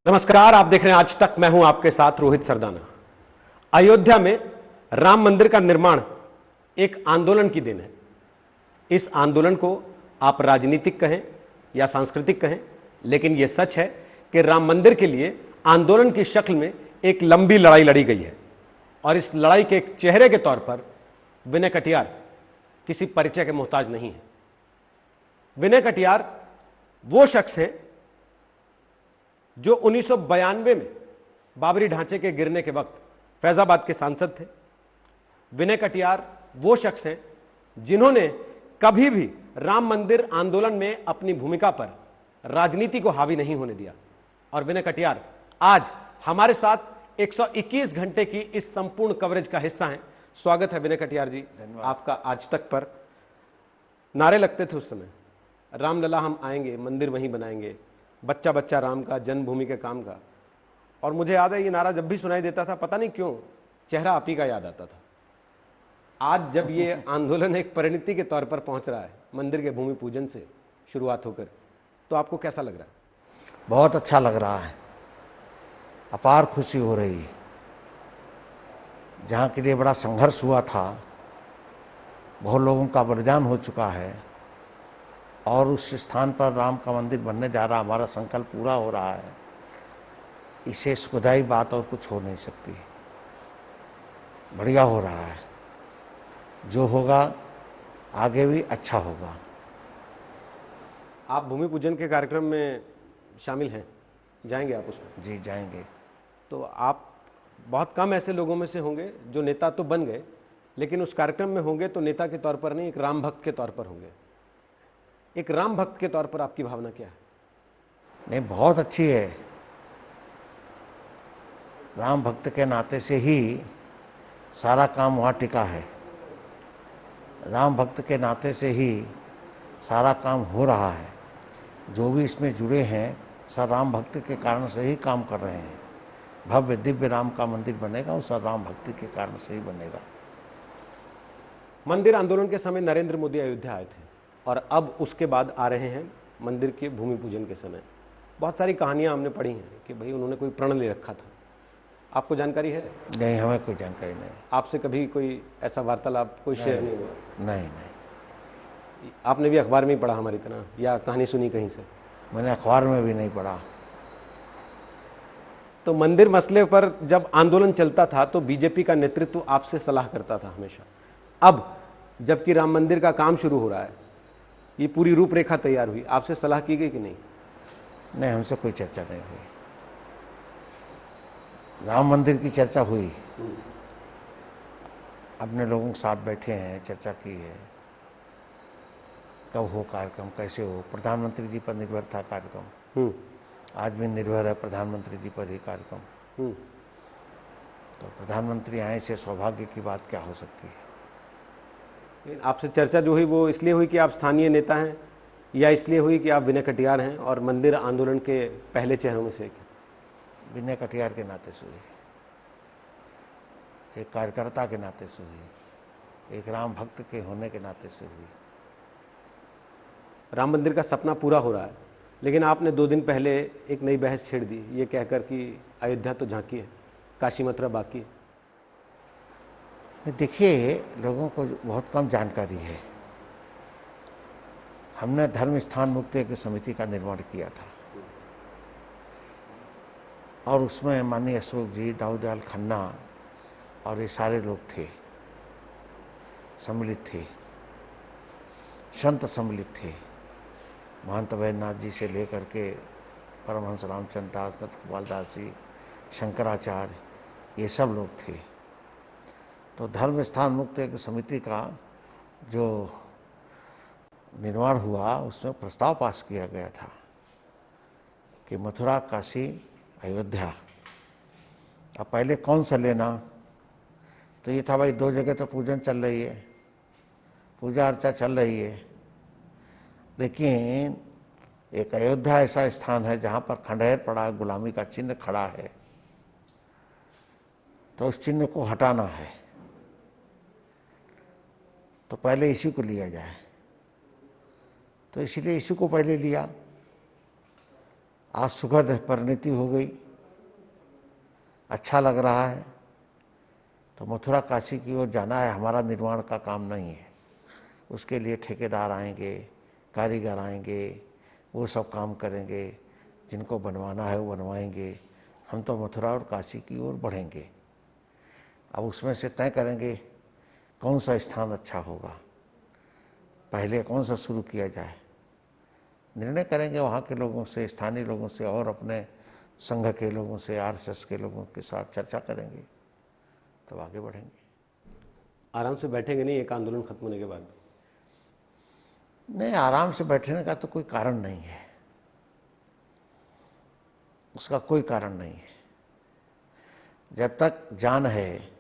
नमस्कार, आप देख रहे हैं आज तक। मैं हूं आपके साथ रोहित सरदाना। अयोध्या में राम मंदिर का निर्माण एक आंदोलन की देन है। इस आंदोलन को आप राजनीतिक कहें या सांस्कृतिक कहें, लेकिन यह सच है कि राम मंदिर के लिए आंदोलन की शक्ल में एक लंबी लड़ाई लड़ी गई है। और इस लड़ाई के एक चेहरे के तौर पर विनय कटियार किसी परिचय के मोहताज नहीं है। विनय कटियार वो शख्स हैं जो 1992 में बाबरी ढांचे के गिरने के वक्त फैजाबाद के सांसद थे। विनय कटियार वो शख्स हैं जिन्होंने कभी भी राम मंदिर आंदोलन में अपनी भूमिका पर राजनीति को हावी नहीं होने दिया। और विनय कटियार आज हमारे साथ 121 घंटे की इस संपूर्ण कवरेज का हिस्सा हैं। स्वागत है विनय कटियार जी आपका आज तक पर। नारे लगते थे उस समय, रामलला हम आएंगे, मंदिर वहीं बनाएंगे, बच्चा बच्चा राम का, जन्मभूमि के काम का। और मुझे याद है ये नारा जब भी सुनाई देता था, पता नहीं क्यों चेहरा आप ही का याद आता था। आज जब ये आंदोलन एक परिणति के तौर पर पहुंच रहा है, मंदिर के भूमि पूजन से शुरुआत होकर, तो आपको कैसा लग रहा है? बहुत अच्छा लग रहा है, अपार खुशी हो रही है। जहाँ के लिए बड़ा संघर्ष हुआ था, बहुत लोगों का बलिदान हो चुका है और उस स्थान पर राम का मंदिर बनने जा रहा, हमारा संकल्प पूरा हो रहा है। इसे सुखदायी बात और कुछ हो नहीं सकती। बढ़िया हो रहा है, जो होगा आगे भी अच्छा होगा। आप भूमि पूजन के कार्यक्रम में शामिल हैं, जाएंगे आप उसमें? जी जाएंगे। तो आप बहुत कम ऐसे लोगों में से होंगे जो नेता तो बन गए, लेकिन उस कार्यक्रम में होंगे तो नेता के तौर पर नहीं, एक राम भक्त के तौर पर होंगे। एक राम भक्त के तौर पर आपकी भावना क्या है? नहीं, बहुत अच्छी है। राम भक्त के नाते से ही सारा काम वहाँ टिका है। राम भक्त के नाते से ही सारा काम हो रहा है। जो भी इसमें जुड़े हैं सब राम भक्ति के कारण से ही काम कर रहे हैं। भव्य दिव्य राम का मंदिर बनेगा, वो सब राम भक्ति के कारण से ही बनेगा। मंदिर आंदोलन के समय नरेंद्र मोदी अयोध्या आए थे और अब उसके बाद आ रहे हैं मंदिर के भूमि पूजन के समय। बहुत सारी कहानियां हमने पढ़ी हैं कि भाई उन्होंने कोई प्रण ले रखा था। आपको जानकारी है? नहीं, हमें कोई जानकारी नहीं। आपसे कभी कोई ऐसा वार्तालाप कोई शेयर नहीं हुआ? नहीं। आपने भी अखबार में ही पढ़ा हमारी तरह, या कहानी सुनी कहीं से? मैंने अखबार में भी नहीं पढ़ा। तो मंदिर मसले पर जब आंदोलन चलता था तो बीजेपी का नेतृत्व आपसे सलाह करता था हमेशा। अब जबकि राम मंदिर का काम शुरू हो रहा है, ये पूरी रूपरेखा तैयार हुई, आपसे सलाह की गई कि नहीं? नहीं, हमसे कोई चर्चा नहीं हुई। राम मंदिर की चर्चा हुई, अपने लोगों के साथ बैठे हैं, चर्चा की है, कब हो कार्यक्रम, कैसे हो। प्रधानमंत्री जी पर निर्भर था कार्यक्रम। आज भी निर्भर है प्रधानमंत्री जी पर ही कार्यक्रम। तो प्रधानमंत्री आए से सौभाग्य की बात क्या हो सकती है। आपसे चर्चा जो हुई वो इसलिए हुई कि आप स्थानीय नेता हैं, या इसलिए हुई कि आप विनय कटियार हैं और मंदिर आंदोलन के पहले चेहरों में से एक? विनय कटियार के नाते से हुई, एक कार्यकर्ता के नाते से हुई, एक राम भक्त के होने के नाते से हुई। राम मंदिर का सपना पूरा हो रहा है, लेकिन आपने 2 दिन पहले एक नई बहस छेड़ दी, ये कहकर कि अयोध्या तो झांकी है, काशी मथुरा बाकी है। देखिए, लोगों को बहुत कम जानकारी है। हमने धर्म स्थान मुक्ति की समिति का निर्माण किया था और उसमें माननीय अशोक जी, दाऊदयाल खन्ना और ये सारे लोग थे, सम्मिलित थे, संत सम्मिलित थे। महंत वैद्यनाथ जी से लेकर के परमहंस रामचंद्र दास, नंद गोपाल दास जी, शंकराचार्य, ये सब लोग थे। तो धर्म स्थान मुक्ति की समिति का जो निर्माण हुआ, उसमें प्रस्ताव पास किया गया था कि मथुरा, काशी, अयोध्या। अब पहले कौन सा लेना, तो ये था भाई 2 जगह तो पूजन चल रही है, पूजा अर्चा चल रही है, लेकिन एक अयोध्या ऐसा स्थान है जहाँ पर खंडहर पड़ा, गुलामी का चिन्ह खड़ा है, तो उस चिन्ह को हटाना है। तो पहले इसी को लिया जाए। तो इसीलिए इसी को पहले लिया। आज सुखद परिणति हो गई, अच्छा लग रहा है। तो मथुरा काशी की ओर जाना है, हमारा निर्माण का काम नहीं है। उसके लिए ठेकेदार आएंगे, कारीगर आएंगे, वो सब काम करेंगे, जिनको बनवाना है वो बनवाएंगे। हम तो मथुरा और काशी की ओर बढ़ेंगे। अब उसमें से तय करेंगे कौन सा स्थान अच्छा होगा, पहले कौन सा शुरू किया जाए। निर्णय करेंगे वहाँ के लोगों से, स्थानीय लोगों से, और अपने संघ के लोगों से, आरएसएस के लोगों के साथ चर्चा करेंगे, तब आगे बढ़ेंगे। आराम से बैठेंगे नहीं एक आंदोलन खत्म होने के बाद? नहीं, आराम से बैठने का तो कोई कारण नहीं है, उसका कोई कारण नहीं है। जब तक जान है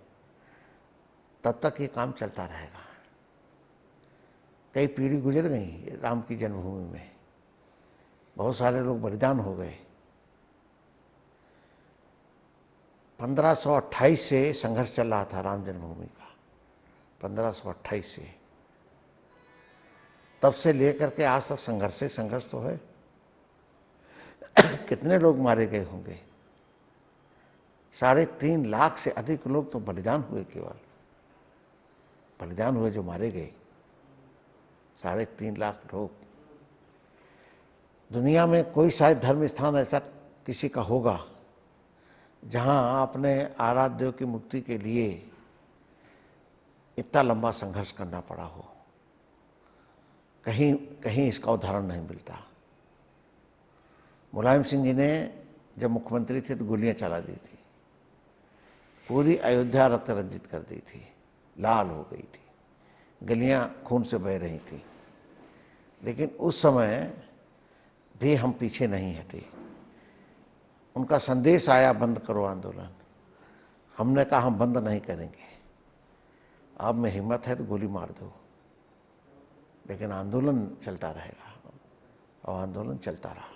तब तक ये काम चलता रहेगा। कई पीढ़ी गुजर गई राम की जन्मभूमि में, बहुत सारे लोग बलिदान हो गए। 1528 से संघर्ष चल रहा था राम जन्मभूमि का, 1528 से, तब से लेकर के आज तक संघर्ष तो है। कितने लोग मारे गए होंगे, 3.5 लाख से अधिक लोग तो बलिदान हुए, केवल बलिदान हुए जो मारे गए, 3.5 लाख लोग। दुनिया में कोई शायद धर्म स्थान ऐसा किसी का होगा जहां अपने आराध्य की मुक्ति के लिए इतना लंबा संघर्ष करना पड़ा हो। कहीं कहीं इसका उदाहरण नहीं मिलता। मुलायम सिंह जी ने जब मुख्यमंत्री थे तो गोलियां चला दी थी, पूरी अयोध्या रक्त रंजित कर दी थी, लाल हो गई थी, गलियां खून से बह रही थी। लेकिन उस समय भी हम पीछे नहीं हटे। उनका संदेश आया, बंद करो आंदोलन। हमने कहा हम बंद नहीं करेंगे, आप में हिम्मत है तो गोली मार दो, लेकिन आंदोलन चलता रहेगा। और आंदोलन चलता रहा।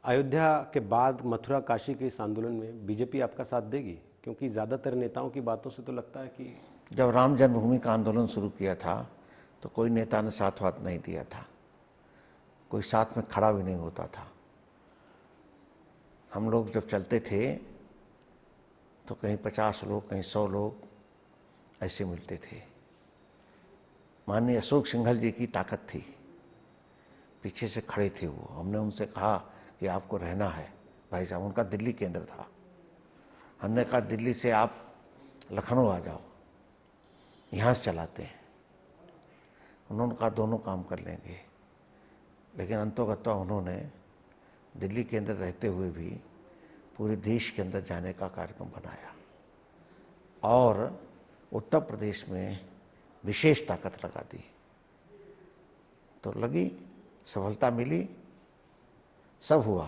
अयोध्या के बाद मथुरा काशी के इस आंदोलन में बीजेपी आपका साथ देगी? क्योंकि ज़्यादातर नेताओं की बातों से तो लगता है कि जब राम जन्मभूमि का आंदोलन शुरू किया था तो कोई नेता ने साथ वाथ नहीं दिया था, कोई साथ में खड़ा भी नहीं होता था। हम लोग जब चलते थे तो कहीं 50 लोग, कहीं 100 लोग ऐसे मिलते थे। माननीय अशोक सिंघल जी की ताकत थी, पीछे से खड़े थे वो। हमने उनसे कहा कि आपको रहना है भाई साहब, उनका दिल्ली केंद्र था। हमने कहा दिल्ली से आप लखनऊ आ जाओ, यहाँ से चलाते हैं। उन्होंने कहा दोनों काम कर लेंगे, लेकिन अंतोगत्वा उन्होंने दिल्ली के अंदर रहते हुए भी पूरे देश के अंदर जाने का कार्यक्रम बनाया और उत्तर प्रदेश में विशेष ताकत लगा दी। तो लगी, सफलता मिली, सब हुआ।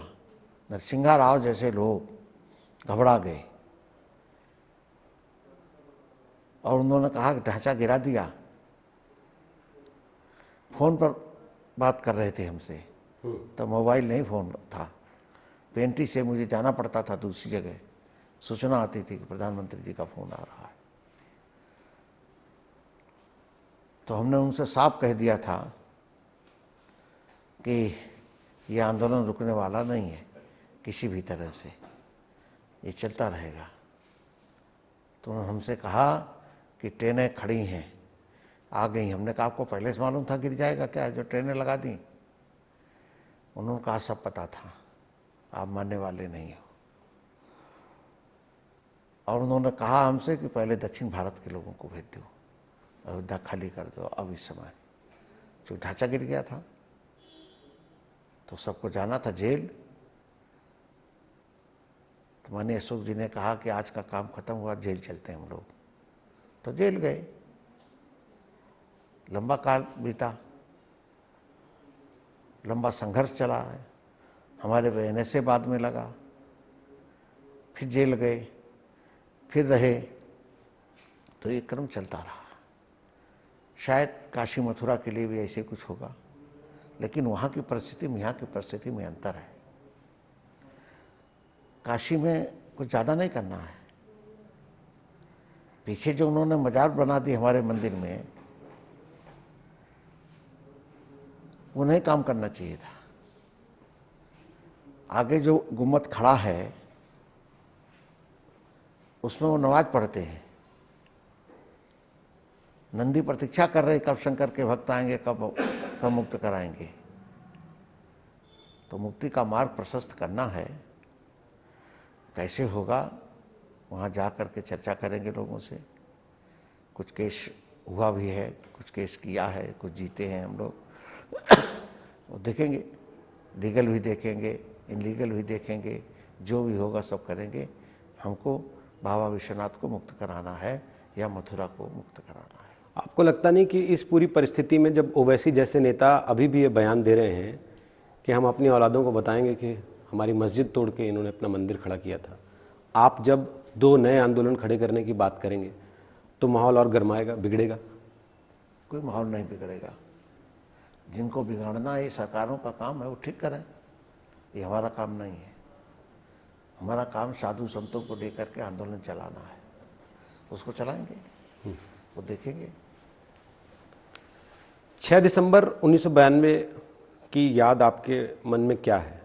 नरसिंहा राव जैसे लोग घबरा गए और उन्होंने कहा कि ढांचा गिरा दिया। फोन पर बात कर रहे थे हमसे, तो मोबाइल नहीं, फोन था। पेंटी से मुझे जाना पड़ता था दूसरी जगह, सूचना आती थी कि प्रधानमंत्री जी का फोन आ रहा है। तो हमने उनसे साफ कह दिया था कि ये आंदोलन रुकने वाला नहीं है किसी भी तरह से, ये चलता रहेगा। तो उन्होंने हमसे कहा कि ट्रेनें खड़ी हैं, आ गई। हमने कहा आपको पहले से मालूम था गिर जाएगा क्या, जो ट्रेनें लगा दी? उन्होंने कहा सब पता था, आप मानने वाले नहीं हो। और उन्होंने कहा हमसे कि पहले दक्षिण भारत के लोगों को भेज दो, अयोध्या खाली कर दो अब इस समय, जो ढांचा गिर गया था। तो सबको जाना था जेल। तो माननीय अशोक जी ने कहा कि आज का काम खत्म हुआ, जेल चलते हैं हम लोग। तो जेल गए, लंबा काल बीता, लंबा संघर्ष चला है। हमारे पे NSA बाद में लगा, फिर जेल गए, फिर रहे। तो ये क्रम चलता रहा। शायद काशी मथुरा के लिए भी ऐसे कुछ होगा, लेकिन वहाँ की परिस्थिति में यहाँ की परिस्थिति में अंतर है। काशी में कुछ ज़्यादा नहीं करना है। पीछे जो उन्होंने मजार बना दी हमारे मंदिर में, वो नहीं काम करना चाहिए था। आगे जो गुम्मत खड़ा है उसमें वो नमाज पढ़ते हैं। नंदी प्रतीक्षा कर रहे कब शंकर के भक्त आएंगे, कब मुक्त कराएंगे। तो मुक्ति का मार्ग प्रशस्त करना है। कैसे होगा वहाँ जा कर के चर्चा करेंगे लोगों से। कुछ केस हुआ भी है, कुछ केस किया है, कुछ जीते हैं हम लोग। वो देखेंगे, लीगल भी देखेंगे, इनलीगल भी देखेंगे, जो भी होगा सब करेंगे। हमको बाबा विश्वनाथ को मुक्त कराना है या मथुरा को मुक्त कराना है। आपको लगता नहीं कि इस पूरी परिस्थिति में जब ओवैसी जैसे नेता अभी भी ये बयान दे रहे हैं कि हम अपनी औलादों को बताएंगे कि हमारी मस्जिद तोड़ के इन्होंने अपना मंदिर खड़ा किया था, आप जब 2 नए आंदोलन खड़े करने की बात करेंगे तो माहौल और गर्माएगा, बिगड़ेगा? कोई माहौल नहीं बिगड़ेगा। जिनको बिगाड़ना ये सरकारों का काम है, वो ठीक करें। ये हमारा काम नहीं है। हमारा काम साधु संतों को लेकर के आंदोलन चलाना है। उसको चलाएंगे, वो देखेंगे। 6 दिसंबर 1992 की याद आपके मन में क्या है?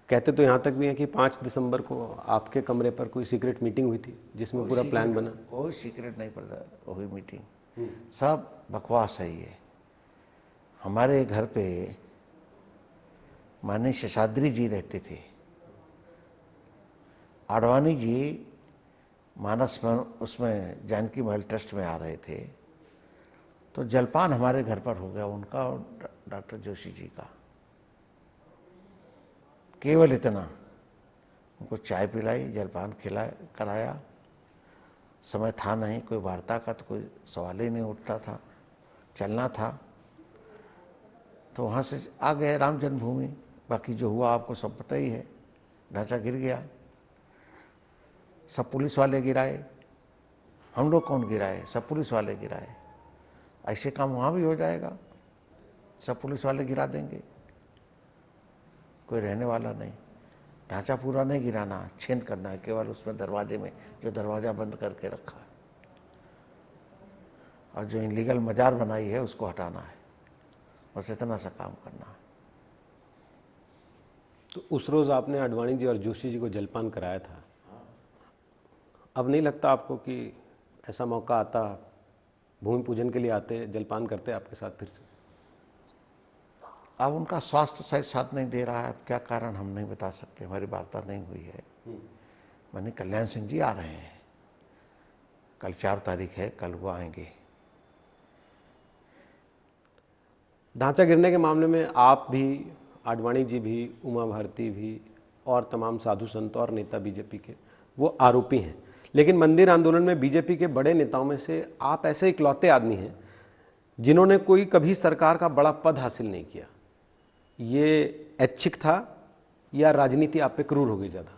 कहते तो यहाँ तक भी हैं कि 5 दिसंबर को आपके कमरे पर कोई सीक्रेट मीटिंग हुई थी जिसमें पूरा प्लान बना। कोई सीक्रेट नहीं पड़ता हुई मीटिंग, सब बकवास है ये। हमारे घर पे माननीय शेषाद्री जी रहते थे। आडवाणी जी मानस में उसमें जानकी महल ट्रस्ट में आ रहे थे, तो जलपान हमारे घर पर हो गया, उनका और डॉक्टर जोशी जी का। केवल इतना, उनको चाय पिलाई, जलपान खिलाया, कराया। समय था नहीं कोई वार्ता का, तो कोई सवाल ही नहीं उठता था, चलना था। तो वहाँ से आ गए राम जन्मभूमि। बाकी जो हुआ आपको सब पता ही है। ढांचा गिर गया, सब पुलिस वाले गिराए। हम लोग कौन गिराए? सब पुलिस वाले गिराए। ऐसे काम वहाँ भी हो जाएगा, सब पुलिस वाले गिरा देंगे, कोई रहने वाला नहीं। ढांचा पूरा नहीं गिराना, छेद करना है केवल उसमें दरवाजे में, जो दरवाजा बंद करके रखा है, और जो इनलीगल मजार बनाई है उसको हटाना है। बस इतना सा काम करना है। तो उस रोज़ आपने आडवाणी जी और जोशी जी को जलपान कराया था। अब नहीं लगता आपको कि ऐसा मौका आता, भूमि पूजन के लिए आते, जलपान करते आपके साथ फिर से? अब उनका स्वास्थ्य शायद साथ नहीं दे रहा है। अब क्या कारण हम नहीं बता सकते, हमारी वार्ता नहीं हुई है। माननीय कल्याण सिंह जी आ रहे हैं, कल 4 तारीख है, कल वो आएंगे। ढांचा गिरने के मामले में आप भी, आडवाणी जी भी, उमा भारती भी और तमाम साधु संत और नेता बीजेपी के वो आरोपी हैं। लेकिन मंदिर आंदोलन में बीजेपी के बड़े नेताओं में से आप ऐसे इकलौते आदमी हैं जिन्होंने कोई कभी सरकार का बड़ा पद हासिल नहीं किया। ये ऐच्छिक था या राजनीति आप पे क्रूर हो गई ज़्यादा?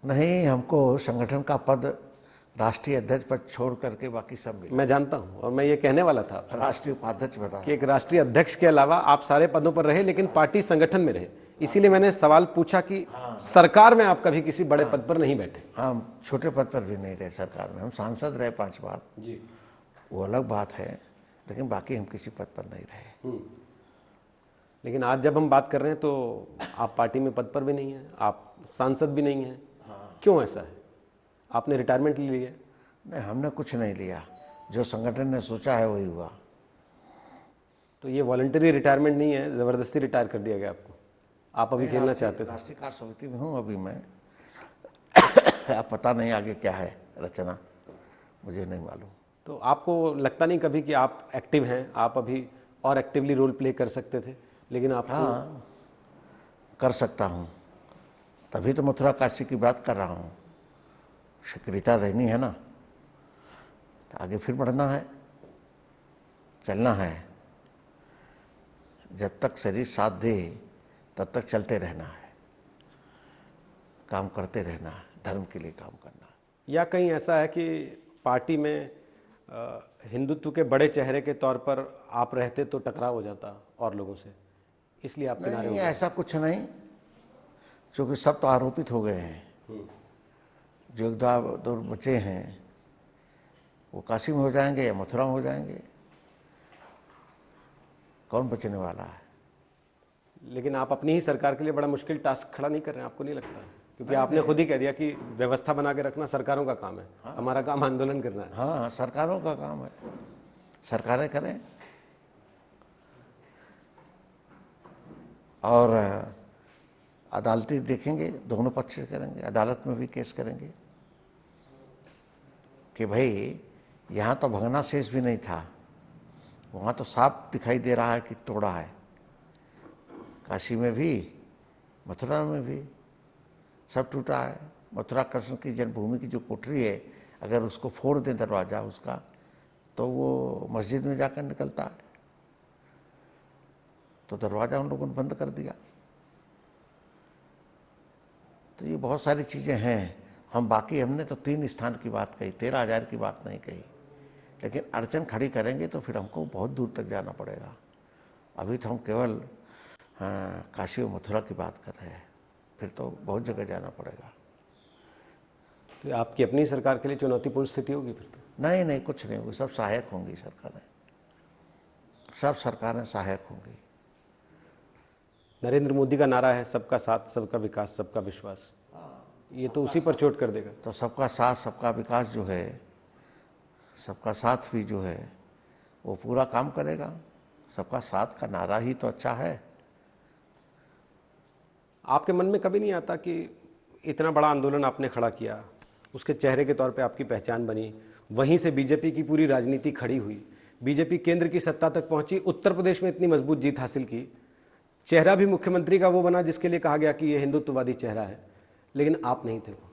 नहीं, हमको संगठन का पद, राष्ट्रीय अध्यक्ष पद छोड़ करके बाकी सब मिला। मैं जानता हूं, और मैं ये कहने वाला था राष्ट्रीय उपाध्यक्ष बना कि एक राष्ट्रीय अध्यक्ष के अलावा आप सारे पदों पर रहे, लेकिन पार्टी संगठन में रहे। इसीलिए मैंने सवाल पूछा कि सरकार में आप कभी किसी बड़े पद पर नहीं बैठे। हम छोटे पद पर भी नहीं रहे सरकार में। हम सांसद रहे 5 बार जी, वो अलग बात है, लेकिन बाकी हम किसी पद पर नहीं रहे। लेकिन आज जब हम बात कर रहे हैं तो आप पार्टी में पद पर भी नहीं हैं, आप सांसद भी नहीं हैं। क्यों ऐसा है? आपने रिटायरमेंट ले लिया? नहीं, हमने कुछ नहीं लिया। जो संगठन ने सोचा है वही हुआ। तो ये वॉलंटरी रिटायरमेंट नहीं है, ज़बरदस्ती रिटायर कर दिया गया आपको? आप अभी खेलना चाहते थे? राष्ट्रीय कार्य समिति में हूँ अभी मैं। अब पता नहीं आगे क्या है रचना, मुझे नहीं मालूम। तो आपको लगता नहीं कभी कि आप एक्टिव हैं, आप अभी और एक्टिवली रोल प्ले कर सकते थे, लेकिन आप? हाँ, कर सकता हूँ, तभी तो मथुरा काशी की बात कर रहा हूँ। सक्रियता रहनी है ना, तो आगे फिर बढ़ना है, चलना है। जब तक शरीर साथ दे तब तक चलते रहना है, काम करते रहना है, धर्म के लिए काम करना है। या कहीं ऐसा है कि पार्टी में हिंदुत्व के बड़े चेहरे के तौर पर आप रहते तो टकराव हो जाता और लोगों से, इसलिए आप किनारे हो नहीं, गए? ऐसा कुछ नहीं, क्योंकि सब तो आरोपित हो गए हैं। जो 2 बचे हैं वो काशी में हो जाएंगे या मथुरा में हो जाएंगे। कौन बचने वाला है? लेकिन आप अपनी ही सरकार के लिए बड़ा मुश्किल टास्क खड़ा नहीं कर रहे हैं, आपको नहीं लगता? क्योंकि आपने खुद ही कह दिया कि व्यवस्था बना के रखना सरकारों का काम है, हमारा काम आंदोलन करना है। हाँ, सरकारों का काम है, सरकारें करें। और अदालती देखेंगे, दोनों पक्ष से करेंगे, अदालत में भी केस करेंगे कि भाई यहाँ तो भगना शेष भी नहीं था, वहाँ तो साफ दिखाई दे रहा है कि तोड़ा है। काशी में भी, मथुरा में भी सब टूटा है। मथुरा कृष्ण की जन्मभूमि की जो कोठरी है, अगर उसको फोड़ दें दरवाज़ा उसका, तो वो मस्जिद में जाकर निकलता है। तो दरवाज़ा उन लोगों ने बंद कर दिया। तो ये बहुत सारी चीज़ें हैं। हमने तो 3 स्थान की बात कही, 13,000 की बात नहीं कही। लेकिन अड़चन खड़ी करेंगे तो फिर हमको बहुत दूर तक जाना पड़ेगा। अभी तो हम केवल काशी और मथुरा की बात कर रहे हैं, फिर तो बहुत जगह जाना पड़ेगा। तो आपकी अपनी सरकार के लिए चुनौतीपूर्ण स्थिति होगी फिर तो? नहीं, कुछ नहीं होगी, सब सहायक होंगी सरकारें, सब सरकारें सहायक होंगी। नरेंद्र मोदी का नारा है सबका साथ, सबका विकास, सबका विश्वास, ये तो उसी पर चोट कर देगा। तो सबका साथ सबका विकास जो है, सबका साथ भी जो है वो पूरा काम करेगा। सबका साथ का नारा ही तो अच्छा है। आपके मन में कभी नहीं आता कि इतना बड़ा आंदोलन आपने खड़ा किया, उसके चेहरे के तौर पे आपकी पहचान बनी, वहीं से बीजेपी की पूरी राजनीति खड़ी हुई, बीजेपी केंद्र की सत्ता तक पहुंची, उत्तर प्रदेश में इतनी मजबूत जीत हासिल की, चेहरा भी मुख्यमंत्री का वो बना जिसके लिए कहा गया कि ये हिंदुत्ववादी चेहरा है, लेकिन आप नहीं थे वो?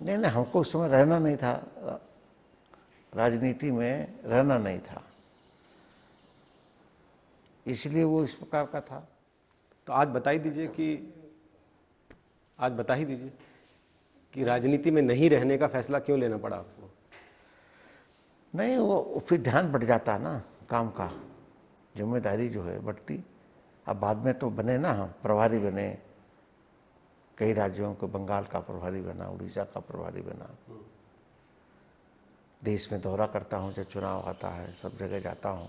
नहीं, हमको उस समय रहना नहीं था, राजनीति में रहना नहीं था, इसलिए वो इस प्रकार का था। तो आज बता ही दीजिए कि राजनीति में नहीं रहने का फैसला क्यों लेना पड़ा आपको? नहीं, वो फिर ध्यान बढ़ जाता है ना, काम का जिम्मेदारी जो है बढ़ती। अब बाद में तो बने ना, हम प्रभारी बने, कई राज्यों को, बंगाल का प्रभारी बना, उड़ीसा का प्रभारी बना, देश में दौरा करता हूँ, जब चुनाव आता है सब जगह जाता हूँ।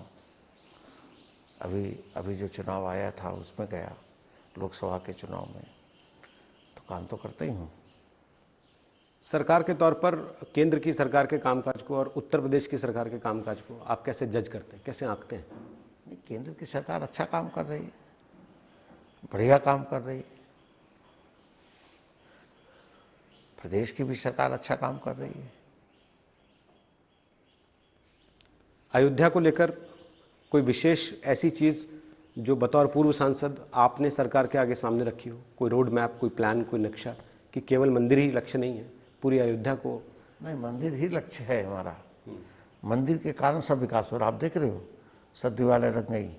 अभी जो चुनाव आया था उसमें गया, लोकसभा के चुनाव में, तो काम तो करते ही हूँ। सरकार के तौर पर केंद्र की सरकार के कामकाज को और उत्तर प्रदेश की सरकार के कामकाज को आप कैसे जज करते हैं, कैसे आंकते हैं? केंद्र की सरकार अच्छा काम कर रही है, बढ़िया काम कर रही है। प्रदेश की भी सरकार अच्छा काम कर रही है। अयोध्या को लेकर कोई विशेष ऐसी चीज़ जो बतौर पूर्व सांसद आपने सरकार के आगे सामने रखी हो, कोई रोड मैप, कोई प्लान, कोई नक्शा, कि केवल मंदिर ही लक्ष्य नहीं है, पूरी अयोध्या को? नहीं, मंदिर ही लक्ष्य है हमारा। मंदिर के कारण सब विकास हो रहा। आप देख रहे हो, सब दीवारें रंग गई,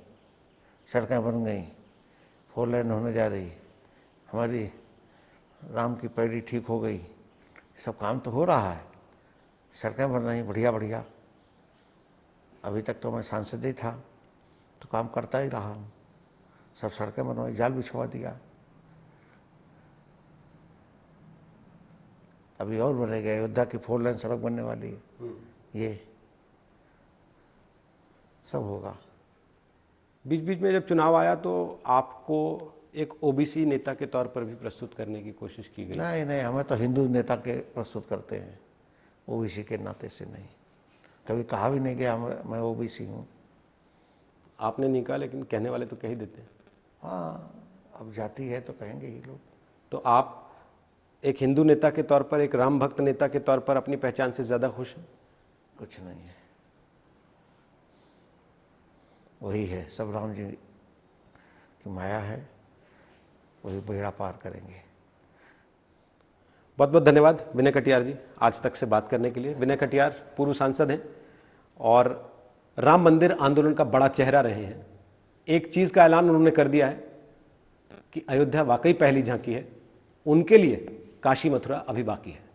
सड़कें बन गई, 4 लेन होने जा रही, हमारी राम की पैड़ी ठीक हो गई, सब काम तो हो रहा है, सड़कें बन रही बढ़िया बढ़िया। अभी तक तो मैं सांसद ही था तो काम करता ही रहा हूँ, सब सड़कें बनवाई, जाल बिछवा दिया, अभी और बनेगा। अयोध्या की 4 लेन सड़क बनने वाली है, ये सब होगा। बीच बीच में जब चुनाव आया तो आपको एक ओबीसी नेता के तौर पर भी प्रस्तुत करने की कोशिश की गई? नहीं, हमें तो हिंदू नेता के प्रस्तुत करते हैं, ओबीसी के नाते से नहीं। कभी कहा भी नहीं गया मैं ओबीसी हूँ। आपने नहीं कहा, लेकिन कहने वाले तो कह ही देते हैं। हाँ, अब जाति है तो कहेंगे ही लोग। तो आप एक हिंदू नेता के तौर पर, एक राम भक्त नेता के तौर पर अपनी पहचान से ज़्यादा खुश हैं? कुछ नहीं है, वही है, सब राम जी की माया है, वही बेड़ा पार करेंगे। बहुत बहुत धन्यवाद विनय कटियार जी, आज तक से बात करने के लिए। विनय कटियार पूर्व सांसद हैं और राम मंदिर आंदोलन का बड़ा चेहरा रहे हैं। एक चीज़ का ऐलान उन्होंने कर दिया है कि अयोध्या वाकई पहली झांकी है, उनके लिए काशी मथुरा अभी बाकी है।